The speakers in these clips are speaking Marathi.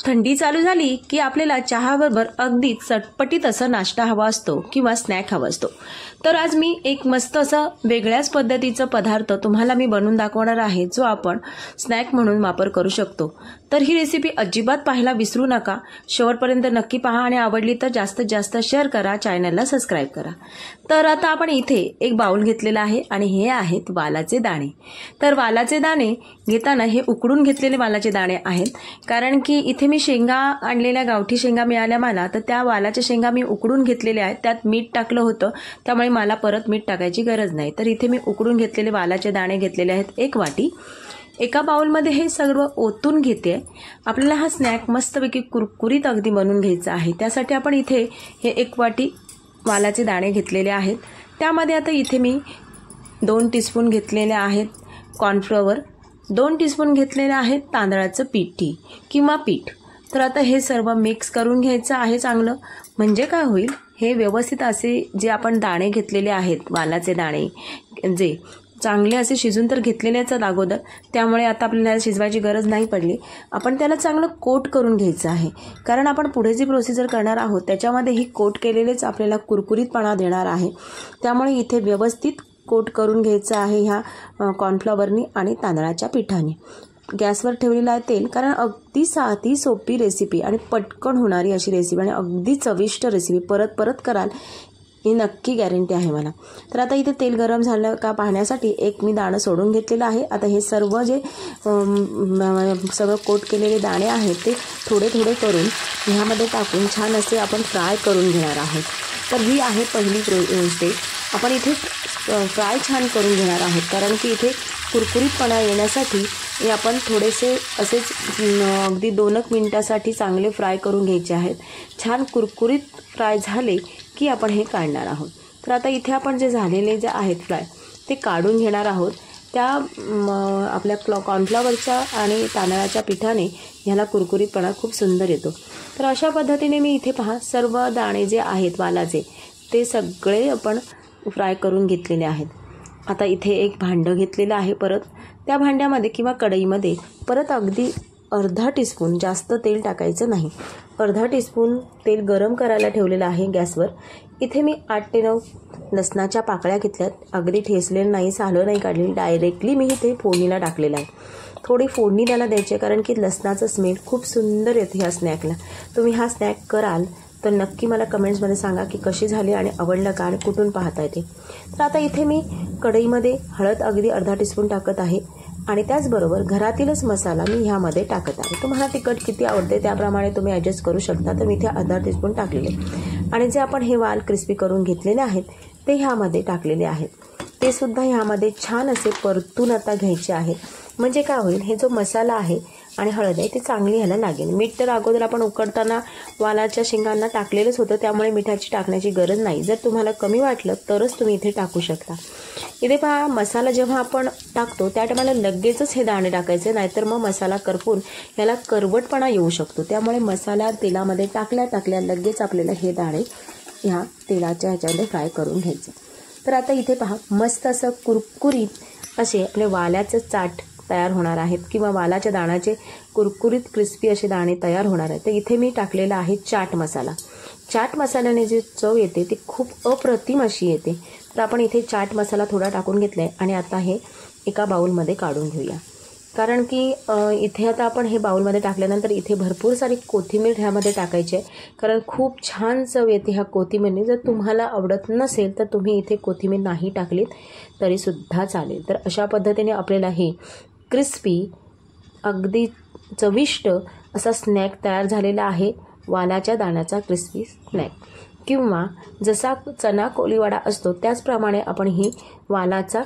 थंडी चालू झाली की आपल्याला चहाबरोबर अगदी चटपटीत असा नाश्ता हवा असतो किंवा स्नॅक हवा असतो। तर आज मी एक मस्त असा वेगळ्याच पद्धतीचा पदार्थ तुम्हाला मी बनवून दाखवणार आहे, जो आपण स्नॅक म्हणून वापर करू शकतो। तर ही रेसिपी अजिबात पाहायला विसरू नका, शेवटपर्यंत नक्की पहा आणि आवडली तर जास्तीत जास्त शेअर करा, चॅनलला सबस्क्राइब करा। तर आता आपण इथे एक बाउल घेतलेला आहे आणि हे आहेत वालाचे दाणे। तर वालाचे दाणे घेताना हे उकडून घेतलेले वालाचे दाणे आहेत, कारण की इथे मी शेंगा आणलेल्या गावठी शेंगा मिळाल्या मला, तर त्या वालाच्या शेंगा मी उकडून घेतलेल्या आहेत। त्यात मीठ टाकलं होतं, त्यामुळे मला परत मीठ टाकायची गरज नाही। तर इथे मी उकडून घेतलेले वालाचे दाणे घेतलेले आहेत एक वाटी। एका बाउलमध्ये हे सर्व ओतून घेते। आपल्याला हा स्नॅक मस्तपैकी कुरकुरीत अगदी बनवून घ्यायचा आहे। त्यासाठी आपण इथे हे एक वाटी वालाचे दाणे घेतलेले आहेत। त्यामध्ये आता इथे मी 2 टीस्पून घेतलेले आहेत कॉर्नफ्लॉवर, 2 टीस्पून घेतलेले आहेत तांदळाचं पीठ किंवा पीठ। तर आता हे सर्व मिक्स करून घ्यायचं आहे चांगलं, म्हणजे काय होईल, हे व्यवस्थित असे जे आपण दाणे घेतलेले आहेत वालाचे दाणे, जे चांगले असे शिजून तर घेतलेलेच आहेत अगोदर, त्यामुळे आता आपल्याला शिजवायची गरज नाही पडली। आपण त्याला चांगलं कोट करून घ्यायचं आहे, कारण आपण पुढे जी प्रोसिजर करणार आहोत त्याच्यामध्ये ही कोट केलेलेच आपल्याला कुरकुरीतपणा देणार आहे। त्यामुळे इथे व्यवस्थित कोट करून घ्यायचं आहे ह्या कॉर्नफ्लॉवरनी आणि तांदळाच्या पिठाने। गॅसवर ठेवलेलं आहे तेल, कारण अगदी साधी सोपी रेसिपी आणि पटकन होणारी अशी रेसिपी आणि अगदी चविष्ट रेसिपी, परत परत कराल ही नक्की गॅरंटी आहे मला। तर आता इथे तेल गरम झालं का पाहण्यासाठी एक मी दाणं सोडून घेतलेलं आहे। आता हे सर्व जे सगळं कोट केलेले दाणे आहेत ते थोडे थोडे करून ह्यामध्ये टाकून छान असे आपण फ्राय करून घेणार आहोत। तर ही आहे पहिली स्टेप। आपण इथे फ्राय छान करून घेणार आहोत, कारण की इथे कुरकुरीतपणा येण्यासाठी हे आपण थोडेसे असेच अगदी 2 मिनिटासाठी चांगले फ्राय करून घ्यायचे आहेत। छान कुरकुरीत फ्राय झाले की आपण हे काढणार आहोत। तर आता इथे आपण जे झालेले जे आहेत फ्राय ते काढून घेणार आहोत। त्या आपल्या कॉर्नफ्लॉवरच्या आणि तांदळाच्या पिठाने ह्याला कुरकुरीतपणा खूप सुंदर येतो। तर अशा पद्धतीने मी इथे पहा सर्व दाणे जे आहेत वालाचे ते सगळे आपण फ्राय करून घेतलेले आहेत। आता इथे एक भांडं घेतलेलं आहे, परत त्या भांड्यामध्ये किंवा कढईमध्ये परत अगदी अर्धा टीस्पून, जास्त तेल टाकायचं नाही, अर्धा टीस्पून तेल गरम करायला ठेवलेलं आहे गॅसवर। इथे मी 8 ते 9 लसणाच्या पाकळ्या घेतल्यात, अगदी ठेचलेलं नाही, सालं नाही काढलेली, डायरेक्टली मी इथे फोडणीला टाकलेलं आहे। थोडी फोडणी त्याला द्यायची आहे, कारण की लसणाचं स्मेल खूप सुंदर येते ह्या स्नॅकला। तुम्ही हा स्नॅक कराल तर नक्की मला कमेंट्समध्ये सांगा की कशी झाली आणि आवडलं का आणि कुठून पाहता येते। तर आता इथे मी कढईमध्ये हळद अगदी अर्धा टीस्पून टाकत आहे आणि त्याचबरोबर घरातीलच मसाला मी ह्यामध्ये टाकत आहे। तुम्हाला तिखट किती आवडते त्याप्रमाणे तुम्ही ॲडजस्ट करू शकता। तर मी इथे अर्धा टीस्पून टाकलेले आणि जे आपण हे वाल क्रिस्पी करून घेतलेले आहेत ते ह्यामध्ये टाकलेले आहेत, ते सुद्धा ह्यामध्ये छान असे परतून आता घ्यायचे आहेत। म्हणजे काय होईल, हे जो मसाला आहे आणि हळद आहे ते चांगली ह्याला लागेल। मीठ तर अगोदर आपण उकडताना वालाच्या शेंगांना टाकलेलंच होतं, त्यामुळे मिठाची टाकण्याची गरज नाही। जर तुम्हाला कमी वाटलं तरच तुम्ही इथे टाकू शकता। इथे पहा, मसाला जेव्हा आपण टाकतो त्या टायमाला लगेचच हे दाणे टाकायचे, नाहीतर मग मसाला करपून याला करवटपणा येऊ शकतो। त्यामुळे मसाला तेलामध्ये टाकल्या टाकल्या लगेच आपल्याला हे दाणे ह्या तेलाच्या ह्याच्यामध्ये फ्राय करून घ्यायचे। तर आता इथे पहा, मस्त असं कुरकुरीत असे आपले वाल्याचं चाट तयार होणार आहेत किंवा वालाच्या दाण्याचे कुरकुरीत क्रिस्पी असे दाणे तयार होणार आहेत। तर इथे मी टाकलेला आहे चाट मसाला। चाट मसाल्याने जी चव येते ती खूप अप्रतिम अशी येते। तर आपण इथे चाट मसाला थोडा टाकून घेतला आहे आणि आता हे एका बाउलमध्ये काढून घेऊया, कारण की इथे आता आपण हे बाउलमध्ये टाकल्यानंतर इथे भरपूर सारी कोथिंबीर ह्यामध्ये टाकायची आहे, कारण खूप छान चव येते ह्या कोथिंबीरने। जर तुम्हाला आवडत नसेल तर तुम्ही इथे कोथिंबीर नाही टाकलीत तरीसुद्धा चालेल। तर अशा पद्धतीने आपल्याला हे क्रिस्पी अगदी चविष्ट असा स्नॅक तयार झालेला आहे, वालाच्या दाण्याचा क्रिस्पी स्नॅक, किंवा जसा चना कोलीवाडा असतो त्याचप्रमाणे आपण ही वालाचा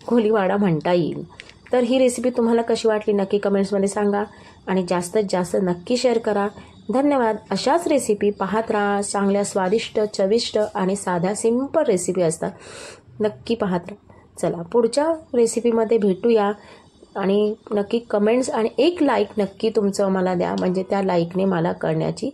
कोलीवाडा म्हणता येईल। तर ही रेसिपी तुम्हाला कशी वाटली नक्की कमेंट्समध्ये सांगा आणि जास्तीत जास्त नक्की शेअर करा। धन्यवाद। अशाच रेसिपी पाहत राहा, चांगल्या स्वादिष्ट, चविष्ट आणि साध्या सिंपल रेसिपी असतात, नक्की पाहत राहा। चला पुढच्या रेसिपीमध्ये भेटूया आणि नक्की कमेंट्स आणि एक लाईक नक्की तुमचं मला द्या, म्हणजे त्या लाईकने मला करण्याची